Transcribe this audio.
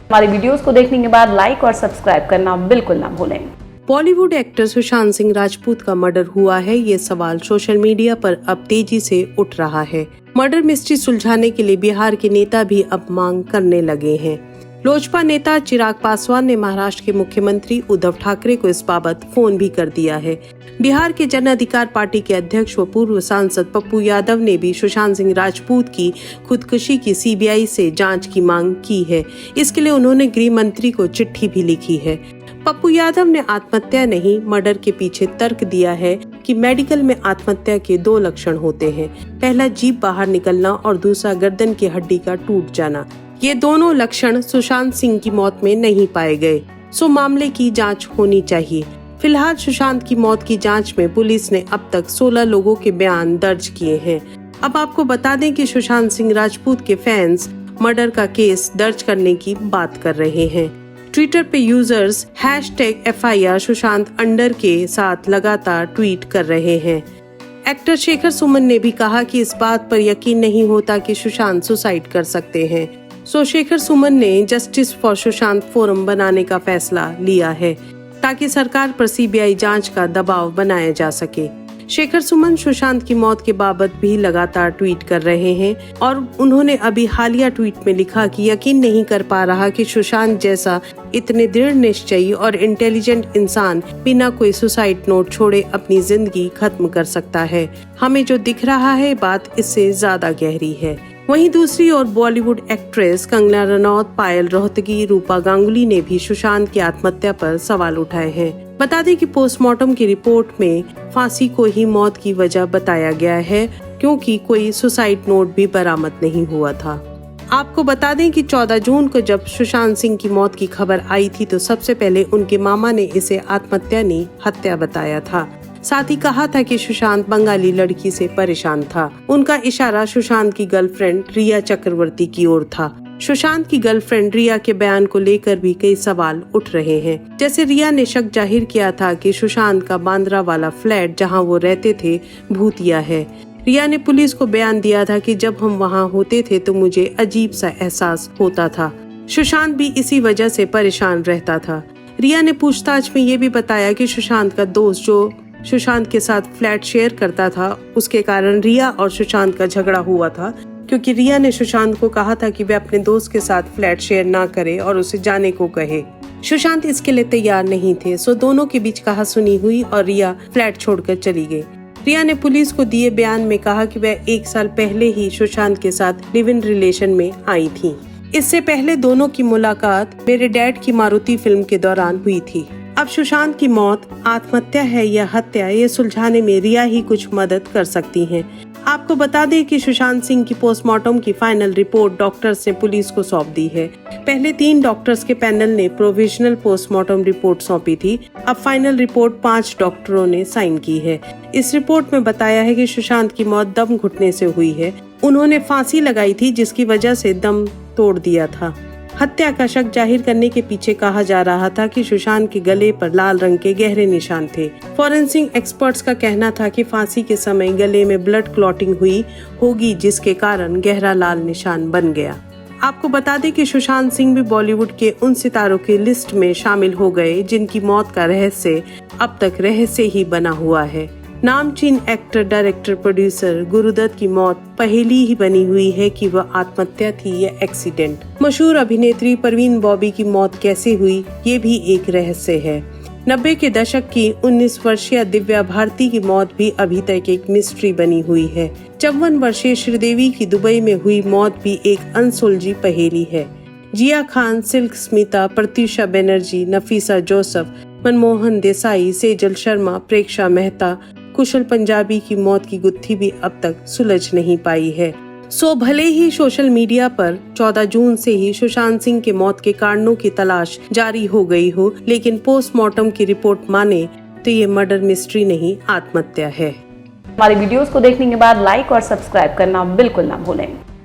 हमारी वीडियोस को देखने के बाद लाइक और सब्सक्राइब करना बिल्कुल ना भूलें। बॉलीवुड एक्टर सुशांत सिंह राजपूत का मर्डर हुआ है, ये सवाल सोशल मीडिया पर अब तेजी से उठ रहा है। मर्डर मिस्ट्री सुलझाने के लिए बिहार के नेता भी अब मांग करने लगे हैं। लोजपा नेता चिराग पासवान ने महाराष्ट्र के मुख्यमंत्री उद्धव ठाकरे को इस बाबत फोन भी कर दिया है। बिहार के जन अधिकार पार्टी के अध्यक्ष व पूर्व सांसद पप्पू यादव ने भी सुशांत सिंह राजपूत की खुदकुशी की सीबीआई से जांच की मांग की है। इसके लिए उन्होंने गृह मंत्री को चिट्ठी भी लिखी है। पप्पू यादव ने आत्महत्या नहीं, मर्डर के पीछे तर्क दिया है कि मेडिकल में आत्महत्या के 2 लक्षण होते हैं। पहला जीभ बाहर निकलना और दूसरा गर्दन की हड्डी का टूट जाना। ये दोनों लक्षण सुशांत सिंह की मौत में नहीं पाए गए, सो मामले की जांच होनी चाहिए। फिलहाल सुशांत की मौत की जांच में पुलिस ने अब तक 16 लोगों के बयान दर्ज किए हैं। अब आपको बता दें कि सुशांत सिंह राजपूत के फैंस मर्डर का केस दर्ज करने की बात कर रहे हैं। ट्विटर पे यूजर्स #FIR सुशांत अंडर के साथ लगातार ट्वीट कर रहे हैं। एक्टर शेखर सुमन ने भी कहा कि इस बात पर यकीन नहीं होता कि सुशांत सुसाइड कर सकते हैं। सो शेखर सुमन ने जस्टिस फॉर सुशांत फोरम बनाने का फैसला लिया है ताकि सरकार पर सीबीआई जांच का दबाव बनाया जा सके। शेखर सुमन सुशांत की मौत के बाबत भी लगातार ट्वीट कर रहे हैं और उन्होंने अभी हालिया ट्वीट में लिखा कि यकीन नहीं कर पा रहा कि सुशांत जैसा इतने दृढ़ निश्चयी और इंटेलिजेंट इंसान बिना कोई सुसाइड नोट छोड़े अपनी जिंदगी खत्म कर सकता है। हमें जो दिख रहा है बात इससे ज्यादा गहरी है। वहीं दूसरी ओर बॉलीवुड एक्ट्रेस कंगना रनौत, पायल रोहतगी, रूपा गांगुली ने भी सुशांत की आत्महत्या पर सवाल उठाए हैं। बता दें कि पोस्टमार्टम की रिपोर्ट में फांसी को ही मौत की वजह बताया गया है, क्योंकि कोई सुसाइड नोट भी बरामद नहीं हुआ था। आपको बता दें कि 14 जून को जब सुशांत सिंह की मौत की खबर आई थी तो सबसे पहले उनके मामा ने इसे आत्महत्या नहीं हत्या बताया था। साथ ही कहा था कि सुशांत बंगाली लड़की से परेशान था। उनका इशारा सुशांत की गर्लफ्रेंड रिया चक्रवर्ती की ओर था। सुशांत की गर्लफ्रेंड रिया के बयान को लेकर भी कई सवाल उठ रहे हैं। जैसे रिया ने शक जाहिर किया था कि सुशांत का बांद्रा वाला फ्लैट जहां वो रहते थे भूतिया है। रिया ने पुलिस को बयान दिया था कि जब हम वहां होते थे तो मुझे अजीब सा एहसास होता था। सुशांत भी इसी वजह से परेशान रहता था। रिया ने पूछताछ में ये भी बताया कि सुशांत का दोस्त जो सुशांत के साथ फ्लैट शेयर करता था, उसके कारण रिया और सुशांत का झगड़ा हुआ था, क्योंकि रिया ने सुशांत को कहा था कि वे अपने दोस्त के साथ फ्लैट शेयर ना करे और उसे जाने को कहे। सुशांत इसके लिए तैयार नहीं थे, सो दोनों के बीच कहासुनी हुई और रिया फ्लैट छोड़कर चली गई। रिया ने पुलिस को दिए बयान में कहा कि वह 1 साल पहले ही सुशांत के साथ लिव इन रिलेशन में आई थी। इससे पहले दोनों की मुलाकात मेरे डैड की मारुति फिल्म के दौरान हुई थी। अब सुशांत की मौत आत्महत्या है या हत्या, ये सुलझाने में रिया ही कुछ मदद कर सकती हैं। आपको बता दें कि सुशांत सिंह की पोस्टमार्टम की फाइनल रिपोर्ट डॉक्टर्स ने पुलिस को सौंप दी है। पहले 3 डॉक्टर्स के पैनल ने प्रोविजनल पोस्टमार्टम रिपोर्ट सौंपी थी। अब फाइनल रिपोर्ट 5 डॉक्टरों ने साइन की है। इस रिपोर्ट में बताया है कि सुशांत की मौत दम घुटने से हुई है। उन्होंने फांसी लगाई थी जिसकी वजह से दम तोड़ दिया था। हत्या का शक जाहिर करने के पीछे कहा जा रहा था कि सुशांत के गले पर लाल रंग के गहरे निशान थे। फॉरेंसिक एक्सपर्ट्स का कहना था कि फांसी के समय गले में ब्लड क्लॉटिंग हुई होगी, जिसके कारण गहरा लाल निशान बन गया। आपको बता दें कि सुशांत सिंह भी बॉलीवुड के उन सितारों की लिस्ट में शामिल हो गए जिनकी मौत का रहस्य अब तक रहस्य ही बना हुआ है। नामचीन एक्टर, डायरेक्टर, प्रोड्यूसर गुरुदत्त की मौत पहेली ही बनी हुई है कि वह आत्महत्या थी या एक्सीडेंट। मशहूर अभिनेत्री परवीन बॉबी की मौत कैसे हुई, ये भी एक रहस्य है। 90 के दशक की 19 वर्षीय दिव्या भारती की मौत भी अभी तक एक मिस्ट्री बनी हुई है। 54 वर्षीय श्रीदेवी की दुबई में हुई मौत भी एक अनसुलझी पहेली है। जिया खान, सिल्क स्मिता, प्रत्यूषा बनर्जी, नफीसा जोसेफ, मनमोहन देसाई, सेजल शर्मा, प्रेक्षा मेहता, कुशल पंजाबी की मौत की गुत्थी भी अब तक सुलझ नहीं पाई है। सो भले ही सोशल मीडिया पर 14 जून से ही सुशांत सिंह के मौत के कारणों की तलाश जारी हो गई हो, लेकिन पोस्टमार्टम की रिपोर्ट माने तो ये मर्डर मिस्ट्री नहीं, आत्महत्या है। हमारी वीडियोस को देखने के बाद लाइक और सब्सक्राइब करना बिल्कुल ना भूलें।